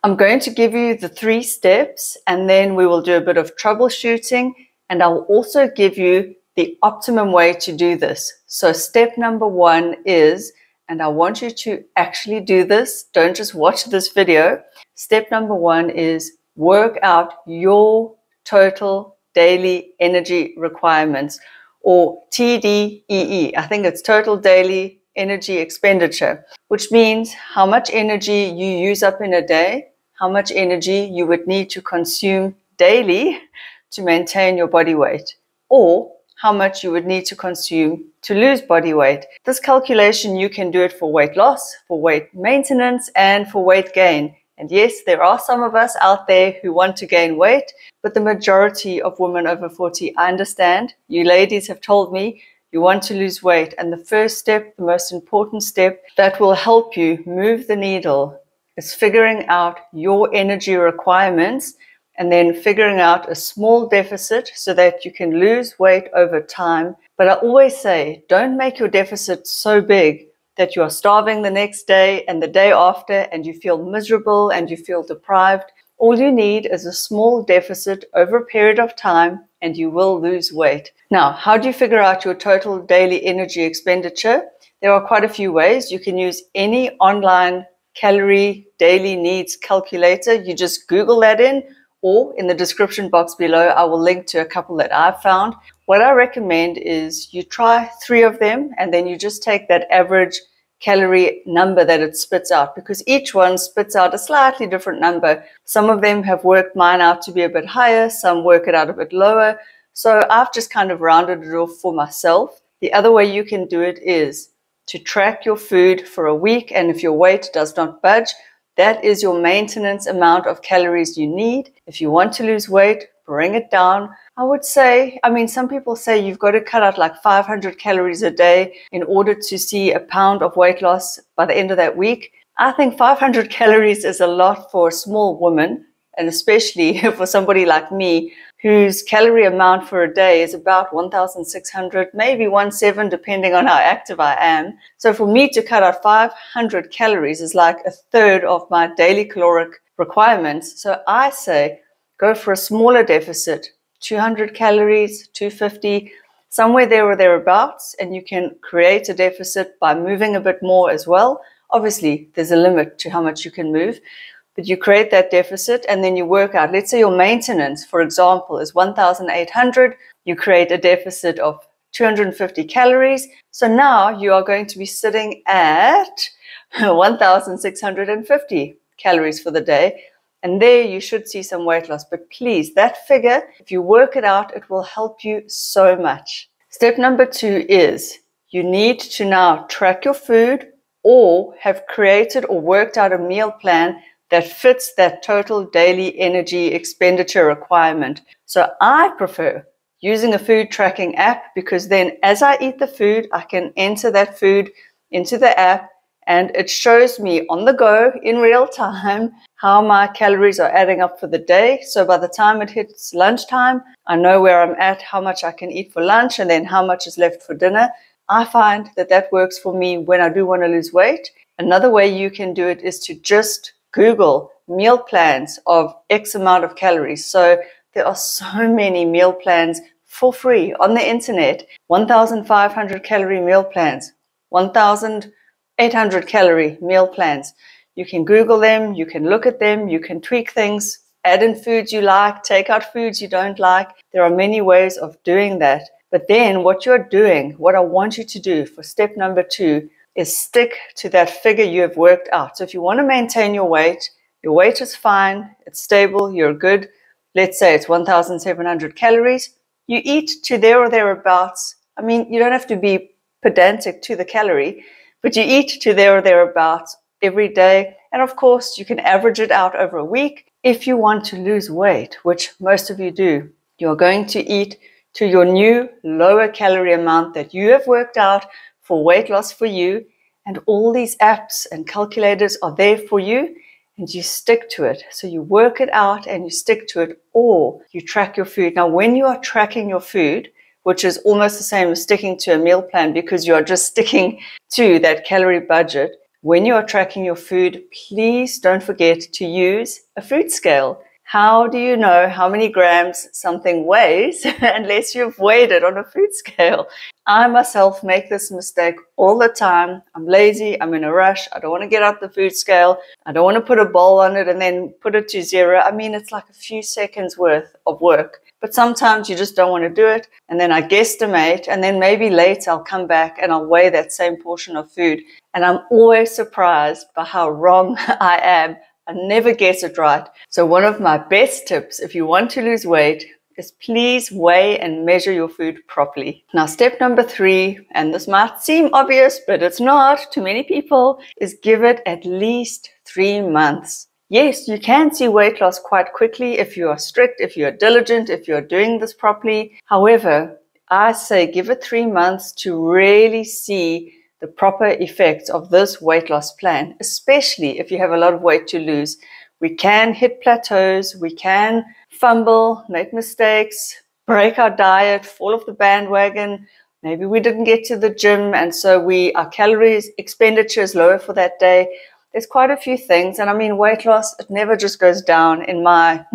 I'm going to give you the 3 steps, and then we will do a bit of troubleshooting, and I'll also give you the optimum way to do this. So step number 1 is, and I want you to actually do this, don't just watch this video. Step number 1 is work out your total daily energy requirements, or TDEE. I think it's total daily energy expenditure, which means how much energy you use up in a day, how much energy you would need to consume daily to maintain your body weight, or how much you would need to consume to lose body weight. This calculation, you can do it for weight loss, for weight maintenance, and for weight gain. And yes, there are some of us out there who want to gain weight, but the majority of women over 40, I understand. You ladies have told me you want to lose weight, and the first step, the most important step that will help you move the needle is figuring out your energy requirements and then figuring out a small deficit so that you can lose weight over time. But I always say, don't make your deficit so big that you are starving the next day and the day after, and you feel miserable and you feel deprived. All you need is a small deficit over a period of time, and you will lose weight. Now, how do you figure out your total daily energy expenditure? There are quite a few ways. You can use any online calorie daily needs calculator. You just Google that in, or in the description box below, I will link to a couple that I've found. What I recommend is you try 3 of them, and then you just take that average calorie number that it spits out, because each one spits out a slightly different number. Some of them have worked mine out to be a bit higher, some work it out a bit lower. So I've just kind of rounded it off for myself. The other way you can do it is to track your food for a week, and if your weight does not budge, that is your maintenance amount of calories you need. If you want to lose weight, bring it down. I would say, some people say you've got to cut out like 500 calories a day in order to see a pound of weight loss by the end of that week. I think 500 calories is a lot for a small woman, and especially for somebody like me, whose calorie amount for a day is about 1,600, maybe 1,700, depending on how active I am. So for me to cut out 500 calories is like a third of my daily caloric requirements. So I say, go for a smaller deficit, 200 calories, 250, somewhere there or thereabouts, and you can create a deficit by moving a bit more as well. Obviously, there's a limit to how much you can move, but you create that deficit and then you work out. Let's say your maintenance, for example, is 1,800. You create a deficit of 250 calories. So now you are going to be sitting at 1,650 calories for the day. And there you should see some weight loss. But please, that figure, if you work it out, it will help you so much. Step number 2 is you need to now track your food or have created or worked out a meal plan that fits that total daily energy expenditure requirement. So I prefer using a food tracking app, because then as I eat the food, I can enter that food into the app, and it shows me on the go in real time how my calories are adding up for the day. So by the time it hits lunchtime, I know where I'm at, how much I can eat for lunch, and then how much is left for dinner. I find that that works for me when I do want to lose weight. Another way you can do it is to just Google meal plans of X amount of calories. So there are so many meal plans for free on the internet. 1,500 calorie meal plans, 1,800 calorie meal plans. You can Google them, you can look at them, you can tweak things, add in foods you like, take out foods you don't like. There are many ways of doing that. But then what you're doing, what I want you to do for step number 2, is stick to that figure you have worked out. So if you want to maintain your weight is fine, it's stable, you're good. Let's say it's 1,700 calories. You eat to there or thereabouts. You don't have to be pedantic to the calorie, but you eat to there or thereabouts every day. And of course, you can average it out over a week. If you want to lose weight, which most of you do, you're going to eat to your new lower calorie amount that you have worked out for weight loss for you. And all these apps and calculators are there for you, and you stick to it. So you work it out and you stick to it, or you track your food. Now, when you are tracking your food, which is almost the same as sticking to a meal plan, because you are just sticking to that calorie budget, when you are tracking your food, please don't forget to use a food scale. How do you know how many grams something weighs unless you've weighed it on a food scale? I myself make this mistake all the time. I'm lazy, I'm in a rush, I don't want to get out the food scale, I don't want to put a bowl on it and then put it to 0. I mean, it's like a few seconds worth of work. But sometimes you just don't want to do it, and then I guesstimate, and then maybe later I'll come back and I'll weigh that same portion of food. And I'm always surprised by how wrong I am. I never get it right. So one of my best tips if you want to lose weight is please weigh and measure your food properly. Now, step number 3, and this might seem obvious, but it's not to many people, is give it at least 3 months. Yes, you can see weight loss quite quickly if you are strict, if you are diligent, if you are doing this properly. However, I say give it 3 months to really see the proper effects of this weight loss plan, especially if you have a lot of weight to lose. We can hit plateaus, we can fumble, make mistakes, break our diet, fall off the bandwagon. Maybe we didn't get to the gym, and so our calories expenditure is lower for that day. There's quite a few things, and I mean, weight loss, it never just goes down in my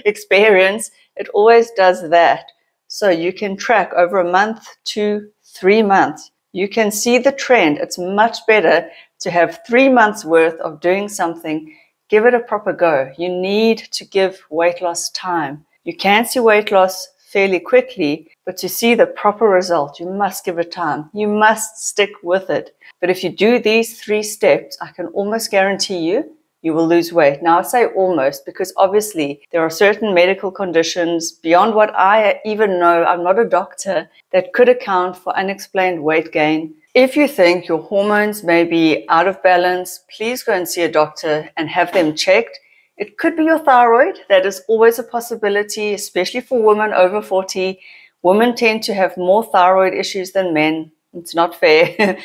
experience. It always does that. So you can track over a month to 3 months. You can see the trend. It's much better to have 3 months worth of doing something. Give it a proper go. You need to give weight loss time. You can see weight loss fairly quickly, but to see the proper result, you must give it time. You must stick with it. But if you do these 3 steps, I can almost guarantee you will lose weight. Now, I say almost because obviously there are certain medical conditions beyond what I even know, I'm not a doctor, that could account for unexplained weight gain. If you think your hormones may be out of balance, please go and see a doctor and have them checked. It could be your thyroid. That is always a possibility, especially for women over 40. Women tend to have more thyroid issues than men. It's not fair.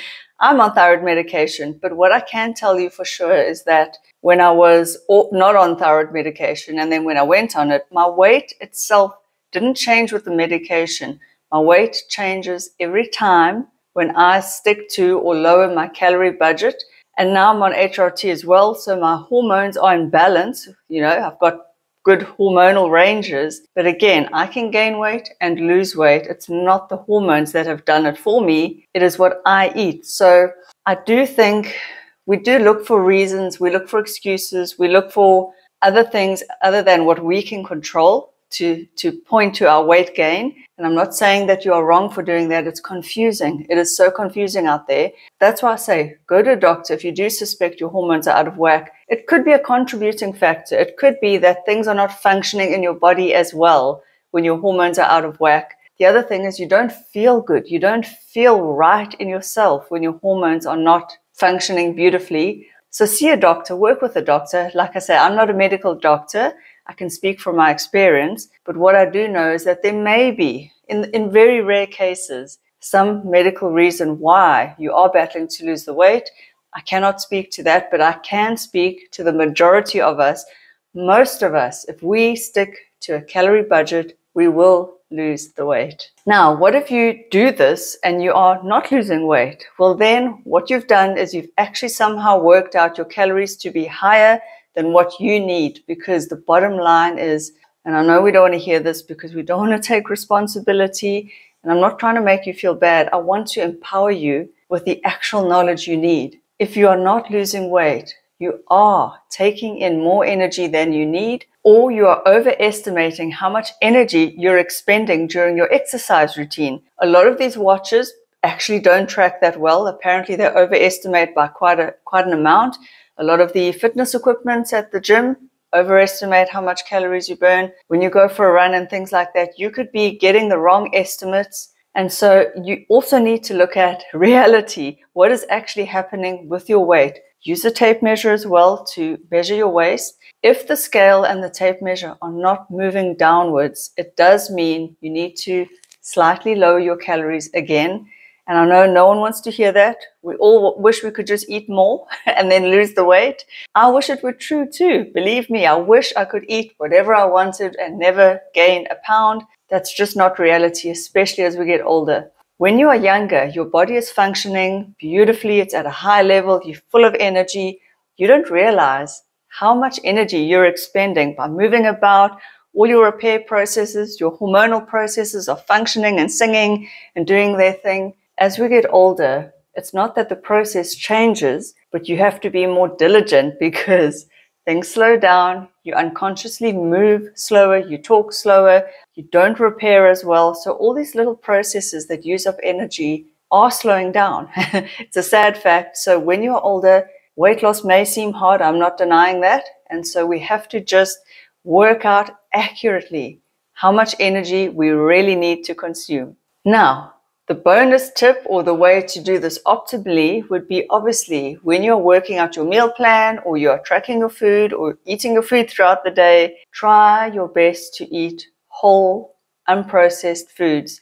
I'm on thyroid medication, but what I can tell you for sure is that when I was not on thyroid medication and then when I went on it, my weight itself didn't change with the medication. My weight changes every time when I stick to or lower my calorie budget. And now I'm on HRT as well, so my hormones are in balance. You know, I've got good hormonal ranges. But again, I can gain weight and lose weight. It's not the hormones that have done it for me. It is what I eat. So I do think we do look for reasons. We look for excuses. We look for other things other than what we can control to point to our weight gain. And I'm not saying that you are wrong for doing that. It's confusing. It is so confusing out there. That's why I say go to a doctor if you do suspect your hormones are out of whack. It could be a contributing factor. It could be that things are not functioning in your body as well when your hormones are out of whack. The other thing is you don't feel good. You don't feel right in yourself when your hormones are not functioning beautifully. So see a doctor, work with a doctor. Like I say, I'm not a medical doctor. I can speak from my experience, but what I do know is that there may be, in very rare cases, some medical reason why you are battling to lose the weight. I cannot speak to that, but I can speak to the majority of us. Most of us, if we stick to a calorie budget, we will lose the weight. Now, what if you do this and you are not losing weight? Well, then what you've done is you've actually somehow worked out your calories to be higher than what you need, because the bottom line is, and I know we don't want to hear this because we don't want to take responsibility, and I'm not trying to make you feel bad. I want to empower you with the actual knowledge you need. If you are not losing weight, you are taking in more energy than you need, or you are overestimating how much energy you're expending during your exercise routine. A lot of these watches actually don't track that well. Apparently they overestimate by quite an amount. A lot of the fitness equipment at the gym overestimate how much calories you burn. When you go for a run and things like that, you could be getting the wrong estimates. And so you also need to look at reality. What is actually happening with your weight? Use a tape measure as well to measure your waist. If the scale and the tape measure are not moving downwards, it does mean you need to slightly lower your calories again. And I know no one wants to hear that. We all wish we could just eat more and then lose the weight. I wish it were true too. Believe me, I wish I could eat whatever I wanted and never gain a pound. That's just not reality, especially as we get older. When you are younger, your body is functioning beautifully. It's at a high level. You're full of energy. You don't realize how much energy you're expending by moving about. All your repair processes, your hormonal processes are functioning and singing and doing their thing. As we get older, it's not that the process changes, but you have to be more diligent because things slow down. You unconsciously move slower. You talk slower. You don't repair as well. So all these little processes that use up energy are slowing down. It's a sad fact. So when you're older, weight loss may seem hard. I'm not denying that. And so we have to just work out accurately how much energy we really need to consume. Now, the bonus tip or the way to do this optimally would be obviously when you're working out your meal plan or you're tracking your food or eating your food throughout the day, try your best to eat whole, unprocessed foods.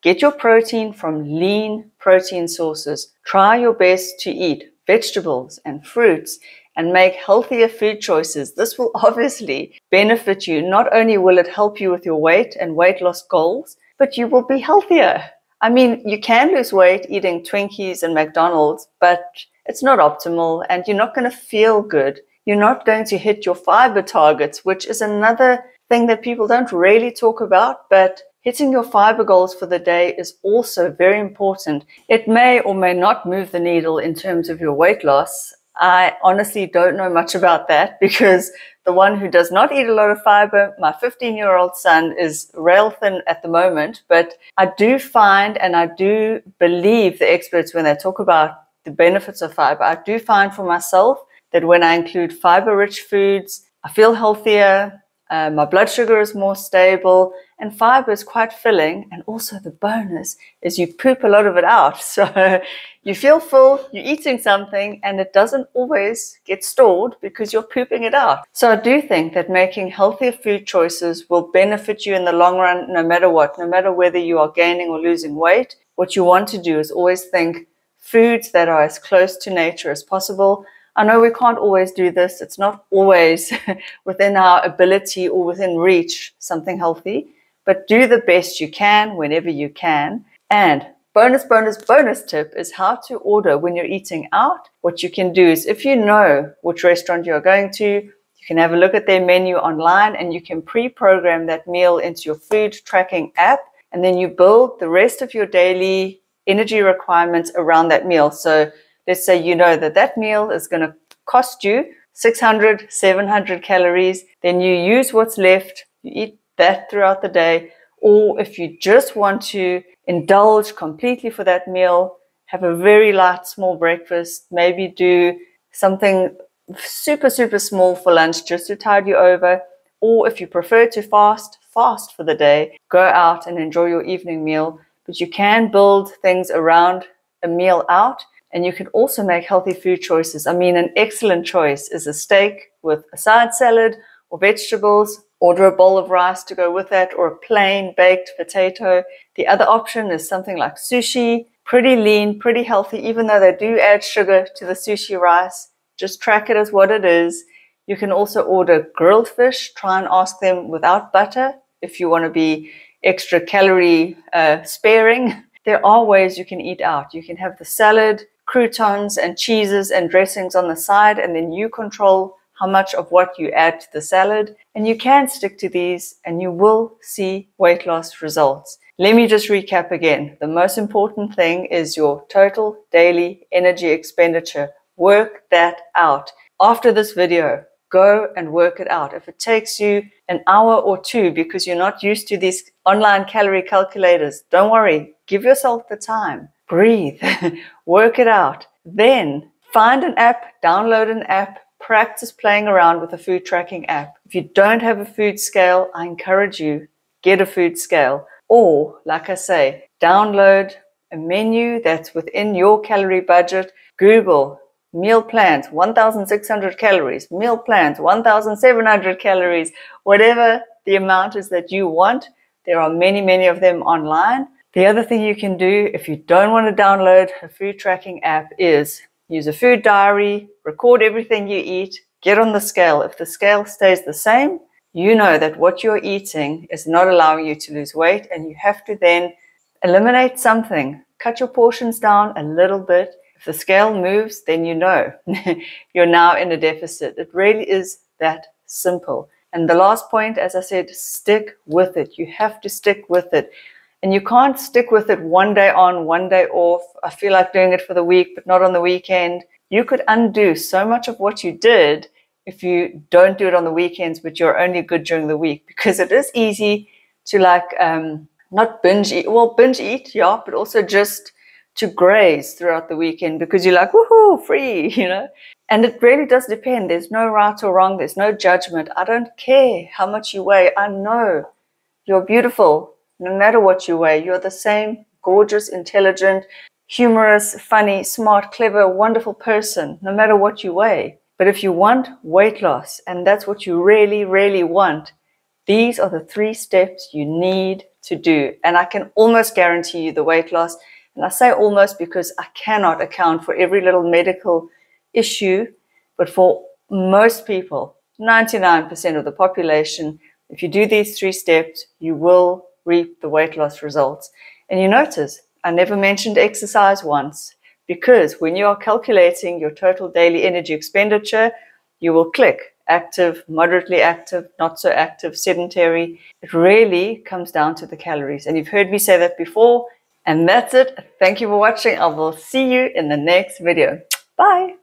Get your protein from lean protein sources. Try your best to eat vegetables and fruits and make healthier food choices. This will obviously benefit you. Not only will it help you with your weight and weight loss goals, but you will be healthier. I mean, you can lose weight eating Twinkies and McDonald's, but it's not optimal and you're not going to feel good. You're not going to hit your fiber targets, which is another thing that people don't really talk about, but hitting your fiber goals for the day is also very important. It may or may not move the needle in terms of your weight loss. I honestly don't know much about that because the one who does not eat a lot of fiber, my 15-year-old son, is rail thin at the moment. But I do find, and I do believe the experts when they talk about the benefits of fiber, I do find for myself that when I include fiber-rich foods, I feel healthier, my blood sugar is more stable, and fiber is quite filling. And also the bonus is you poop a lot of it out. So you feel full, you're eating something, and it doesn't always get stored because you're pooping it out. So I do think that making healthier food choices will benefit you in the long run, no matter what, no matter whether you are gaining or losing weight. What you want to do is always think foods that are as close to nature as possible. I know we can't always do this. It's not always within our ability or within reach, something healthy, but do the best you can whenever you can. And bonus tip is how to order when you're eating out. What you can do is if you know which restaurant you're going to, you can have a look at their menu online and you can pre-program that meal into your food tracking app. And then you build the rest of your daily energy requirements around that meal. So let's say you know that that meal is going to cost you 600, 700 calories. Then you use what's left. You eat that throughout the day. Or if you just want to indulge completely for that meal, have a very light, small breakfast, maybe do something super, super small for lunch just to tide you over. Or if you prefer to fast for the day, go out and enjoy your evening meal. But you can build things around a meal out. And you can also make healthy food choices. I mean, an excellent choice is a steak with a side salad or vegetables. Order a bowl of rice to go with that, or a plain baked potato. The other option is something like sushi, pretty lean, pretty healthy, even though they do add sugar to the sushi rice. Just track it as what it is. You can also order grilled fish. Try and ask them without butter if you want to be extra calorie sparing. There are ways you can eat out. You can have the salad, croutons and cheeses and dressings on the side, and then you control how much of what you add to the salad. And you can stick to these and you will see weight loss results. Let me just recap again. The most important thing is your total daily energy expenditure. Work that out. After this video, go and work it out. If it takes you an hour or two because you're not used to these online calorie calculators, don't worry. Give yourself the time. Breathe. Work it out. Then find an app, download an app, practice playing around with a food tracking app. If you don't have a food scale, I encourage you, get a food scale. Or, like I say, download a menu that's within your calorie budget. Google meal plans, 1,600 calories, meal plans, 1,700 calories, whatever the amount is that you want. There are many, many of them online. The other thing you can do if you don't want to download a food tracking app is use a food diary, record everything you eat, get on the scale. If the scale stays the same, you know that what you're eating is not allowing you to lose weight, and you have to then Eliminate something. Cut your portions down a little bit. If the scale moves, then you know you're now in a deficit. It really is that simple. And the last point, as I said, stick with it. You have to stick with it. And you can't stick with it one day on, one day off. I feel like doing it for the week, but not on the weekend. You could undo so much of what you did if you don't do it on the weekends, but you're only good during the week, because it is easy to not binge eat, well, binge eat, yeah, but also just to graze throughout the weekend because you're like, woohoo, free, And it really does depend. There's no right or wrong. There's no judgment. I don't care how much you weigh. I know you're beautiful no matter what you weigh. You're the same gorgeous, intelligent, humorous, funny, smart, clever, wonderful person, no matter what you weigh. But if you want weight loss, and that's what you really, really want, these are the 3 steps you need to do. And I can almost guarantee you the weight loss. And I say almost because I cannot account for every little medical issue. But for most people, 99% of the population, if you do these 3 steps, you will reap the weight loss results. And you notice, I never mentioned exercise once, because when you are calculating your total daily energy expenditure, you will click active, moderately active, not so active, sedentary. It really comes down to the calories. And you've heard me say that before. And that's it. Thank you for watching. I will see you in the next video. Bye.